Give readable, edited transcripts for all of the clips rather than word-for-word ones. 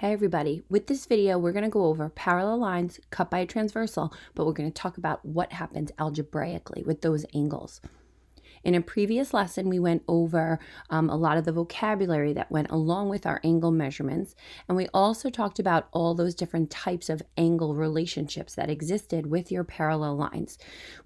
Hey everybody, with this video we're going to go over parallel lines cut by a transversal, but we're going to talk about what happens algebraically with those angles. In a previous lesson, we went over a lot of the vocabulary that went along with our angle measurements, and we also talked about all those different types of angle relationships that existed with your parallel lines.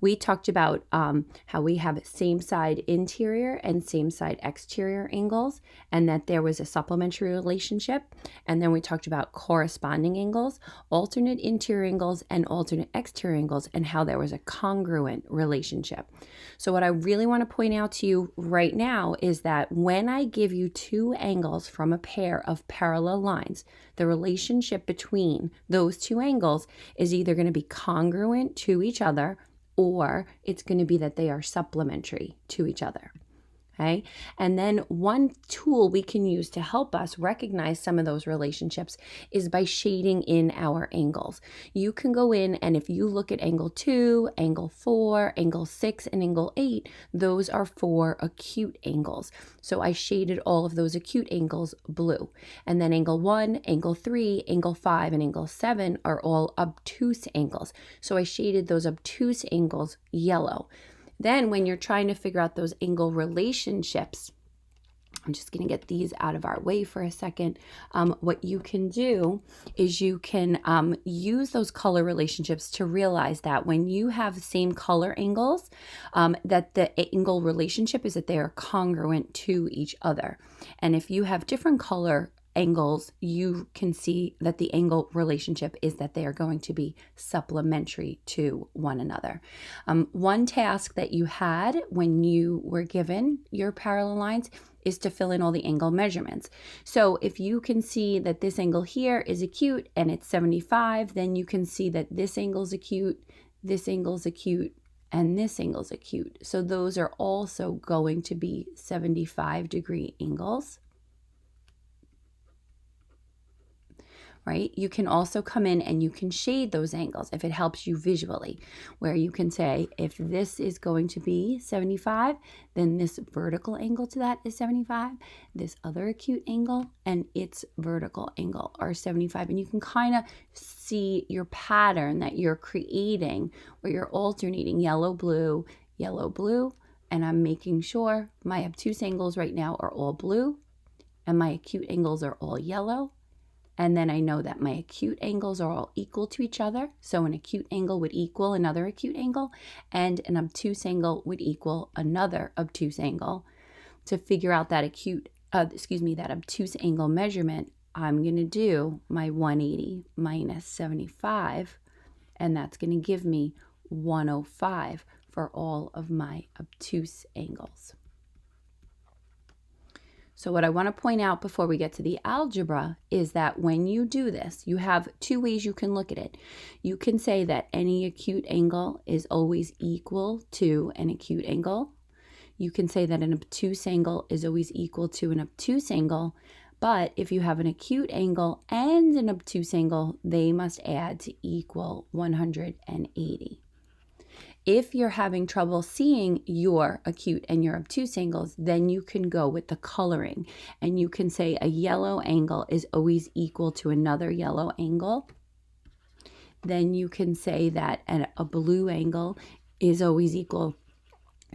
We talked about how we have same side interior and same side exterior angles, and that there was a supplementary relationship. And then we talked about corresponding angles, alternate interior angles, and alternate exterior angles, and how there was a congruent relationship. So what I really want to point out to you right now is that when I give you two angles from a pair of parallel lines, the relationship between those two angles is either going to be congruent to each other, or it's going to be that they are supplementary to each other. Okay. And then one tool we can use to help us recognize some of those relationships is by shading in our angles. You can go in, and if you look at angle 2, angle 4, angle 6, and angle 8, those are 4 acute angles. So I shaded all of those acute angles blue. And then angle 1, angle 3, angle 5, and angle 7 are all obtuse angles. So I shaded those obtuse angles yellow. Then when you're trying to figure out those angle relationships, I'm just going to get these out of our way for a second. What you can do is you can use those color relationships to realize that when you have the same color angles, that the angle relationship is that they are congruent to each other. And if you have different color angles, you can see that the angle relationship is that they are going to be supplementary to one another. One task that you had when you were given your parallel lines is to fill in all the angle measurements. So if you can see that this angle here is acute and it's 75, then you can see that this angle's acute, this angle's acute, and this angle's acute. So those are also going to be 75-degree angles. Right? You can also come in and you can shade those angles if it helps you visually, where you can say, if this is going to be 75, then this vertical angle to that is 75, this other acute angle and its vertical angle are 75. And you can kind of see your pattern that you're creating, where you're alternating yellow, blue, and I'm making sure my obtuse angles right now are all blue and my acute angles are all yellow. And then I know that my acute angles are all equal to each other. So an acute angle would equal another acute angle, and an obtuse angle would equal another obtuse angle. To figure out that that obtuse angle measurement, I'm going to do my 180 minus 75, and that's going to give me 105 for all of my obtuse angles. So what I want to point out before we get to the algebra is that when you do this, you have two ways you can look at it. You can say that any acute angle is always equal to an acute angle. You can say that an obtuse angle is always equal to an obtuse angle. But if you have an acute angle and an obtuse angle, they must add to equal 180. If you're having trouble seeing your acute and your obtuse angles, then you can go with the coloring, and you can say a yellow angle is always equal to another yellow angle. Then you can say that a blue angle is always equal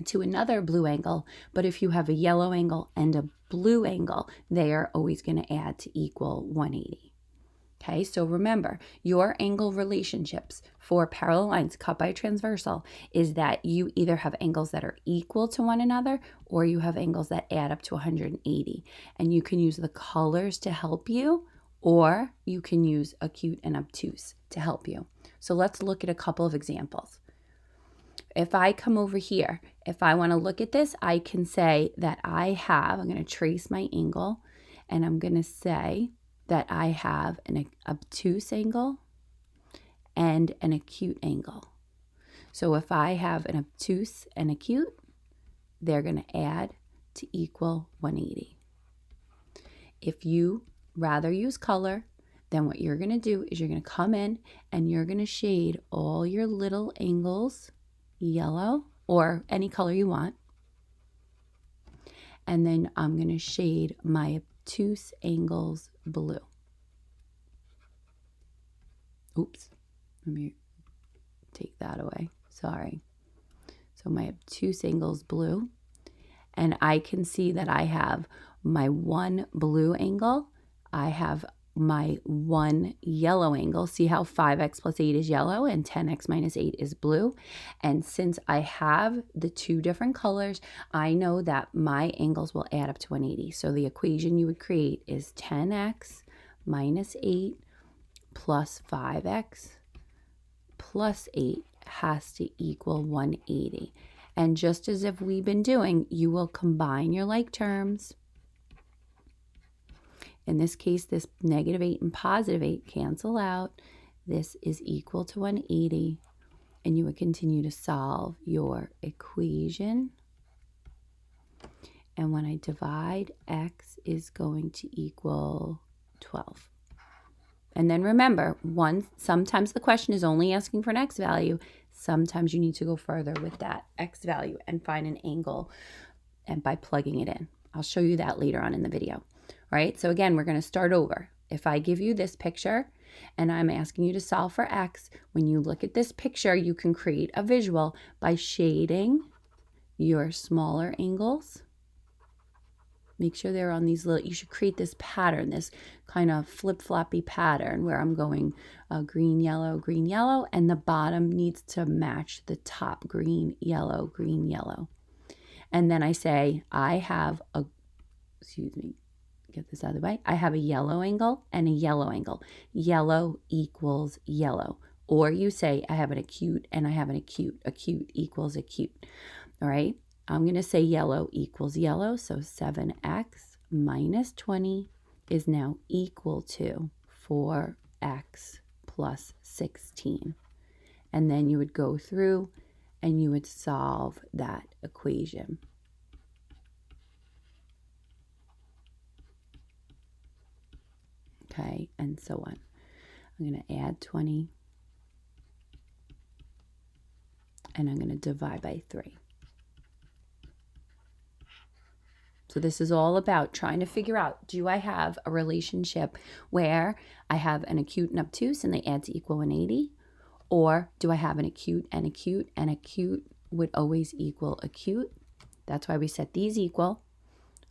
to another blue angle, but if you have a yellow angle and a blue angle, they are always going to add to equal 180. Okay, so remember, your angle relationships for parallel lines cut by transversal is that you either have angles that are equal to one another, or you have angles that add up to 180. And you can use the colors to help you, or you can use acute and obtuse to help you. So let's look at a couple of examples. If I come over here, if I want to look at this, I can say that I'm going to trace my angle, and I'm going to say that I have an obtuse angle and an acute angle. So if I have an obtuse and acute, they're going to add to equal 180. If you rather use color, then what you're going to do is you're going to come in and you're going to shade all your little angles yellow or any color you want. And then I'm going to shade my obtuse angles blue. Oops, let me take that away. Sorry. So my obtuse angle is blue, and I can see that I have my one blue angle. I have my one yellow angle. See how 5x plus 8 is yellow and 10x minus 8 is blue? And since I have the two different colors, I know that my angles will add up to 180. So the equation you would create is 10x minus 8 plus 5x plus 8 has to equal 180. And just as if we've been doing, you will combine your like terms. In this case, this negative 8 and positive 8 cancel out. This is equal to 180. And you would continue to solve your equation. And when I divide, x is going to equal 12. And then remember, sometimes the question is only asking for an x value. Sometimes you need to go further with that x value and find an angle and by plugging it in. I'll show you that later on in the video. All right, so again, we're going to start over. If I give you this picture and I'm asking you to solve for x, when you look at this picture, you can create a visual by shading your smaller angles. Make sure they're on these little, you should create this pattern, this kind of flip-floppy pattern where I'm going green, yellow, and the bottom needs to match the top green, yellow. And then I say, I have a, get this out of the way. I have a yellow angle and a yellow angle. Yellow equals yellow. Or you say, I have an acute and I have an acute. Acute equals acute. All right. I'm going to say yellow equals yellow. So 7x minus 20 is now equal to 4x plus 16. And then you would go through and you would solve that equation. Okay, and so on. I'm going to add 20, and I'm going to divide by 3. So this is all about trying to figure out, do I have a relationship where I have an acute and obtuse and they add to equal 180? Or do I have an acute and acute, and acute would always equal acute? That's why we set these equal,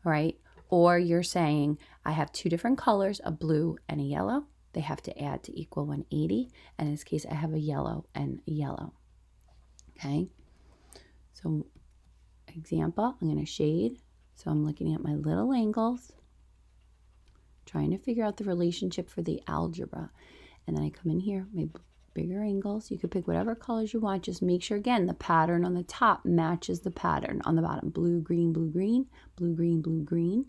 all right? Or you're saying I have two different colors, a blue and a yellow. They have to add to equal 180. And in this case, I have a yellow and a yellow. Okay. So example, I'm going to shade. So I'm looking at my little angles, trying to figure out the relationship for the algebra. And then I come in here, my bigger angles. You could pick whatever colors you want. Just make sure, again, the pattern on the top matches the pattern on the bottom. Blue, green, blue, green, blue, green, blue, green,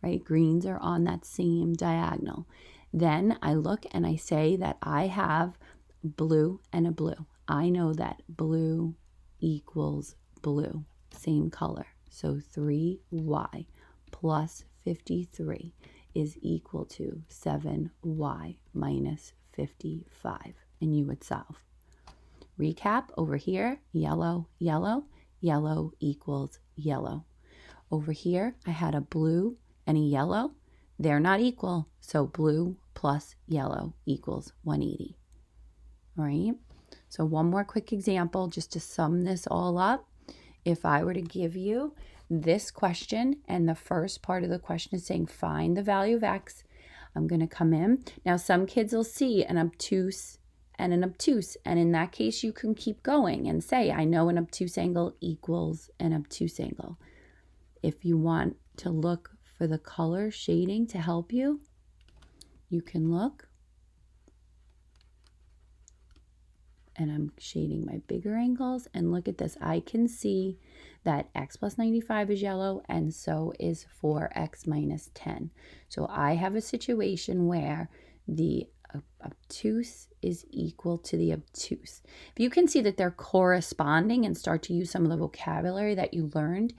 right? Greens are on that same diagonal. Then I look and I say that I have blue and a blue. I know that blue equals blue, same color. So 3y plus 53 is equal to 7y minus 55. And you would solve. Recap over here, yellow, yellow, yellow equals yellow. Over here, I had a blue and a yellow. They're not equal, so blue plus yellow equals 180. All right, so one more quick example just to sum this all up. If I were to give you this question and the first part of the question is saying find the value of x, I'm going to come in. Now, some kids will see an obtuse and an obtuse, and in that case, you can keep going and say, I know an obtuse angle equals an obtuse angle. If you want to look for the color shading to help you, you can look. And I'm shading my bigger angles, and look at this. I can see that x plus 95 is yellow, and so is 4x minus 10. So I have a situation where the obtuse is equal to the obtuse. If you can see that they're corresponding and start to use some of the vocabulary that you learned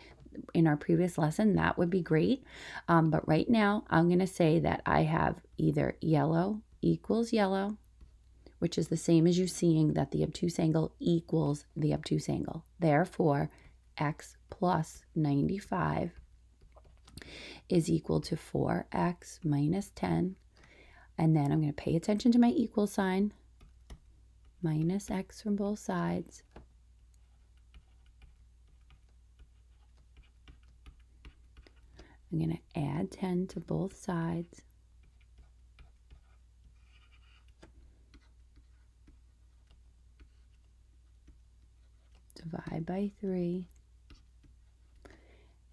in our previous lesson, that would be great. But right now, I'm going to say that I have either yellow equals yellow, which is the same as you seeing that the obtuse angle equals the obtuse angle. Therefore, x plus 95 is equal to 4x minus 10. And then I'm going to pay attention to my equal sign. minus x from both sides. I'm going to add 10 to both sides. Divide by 3.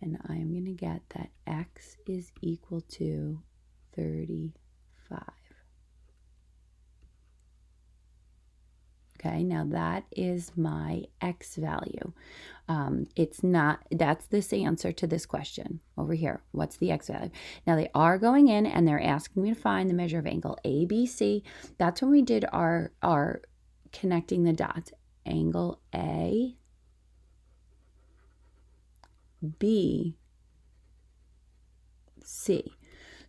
And I'm going to get that x is equal to 35. Okay, now that is my x value. That's this answer to this question over here. What's the x value? Now they are going in and they're asking me to find the measure of angle ABC. That's when we did our connecting the dots. Angle A, B, C.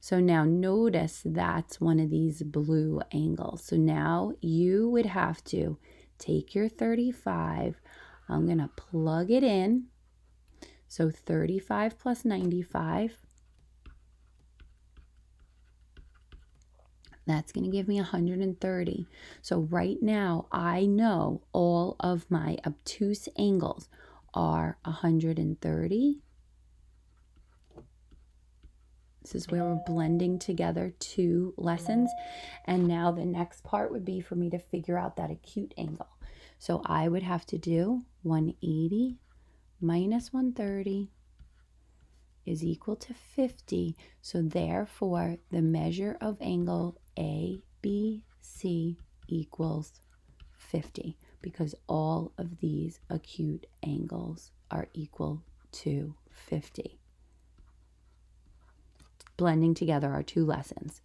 So now notice that's one of these blue angles. So now you would have to take your 35. I'm going to plug it in. So 35 plus 95. That's going to give me 130. So right now I know all of my obtuse angles are 130. This is where we're blending together two lessons. And now the next part would be for me to figure out that acute angle. So I would have to do 180 minus 130 is equal to 50. So therefore, the measure of angle ABC equals 50, because all of these acute angles are equal to 50. Blending together our two lessons.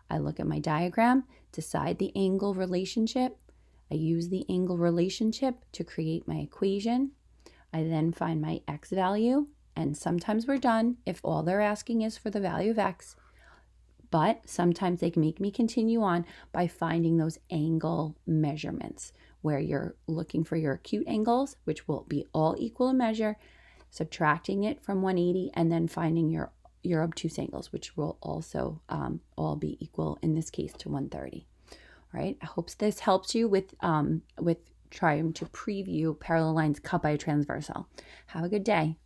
I look at my diagram, decide the angle relationship. I use the angle relationship to create my equation. I then find my x value, and sometimes we're done if all they're asking is for the value of x. But sometimes they can make me continue on by finding those angle measurements where you're looking for your acute angles, which will be all equal in measure, subtracting it from 180, and then finding your obtuse angles, which will also all be equal in this case to 130. All right. I hope this helps you with trying to preview parallel lines cut by a transversal. Have a good day.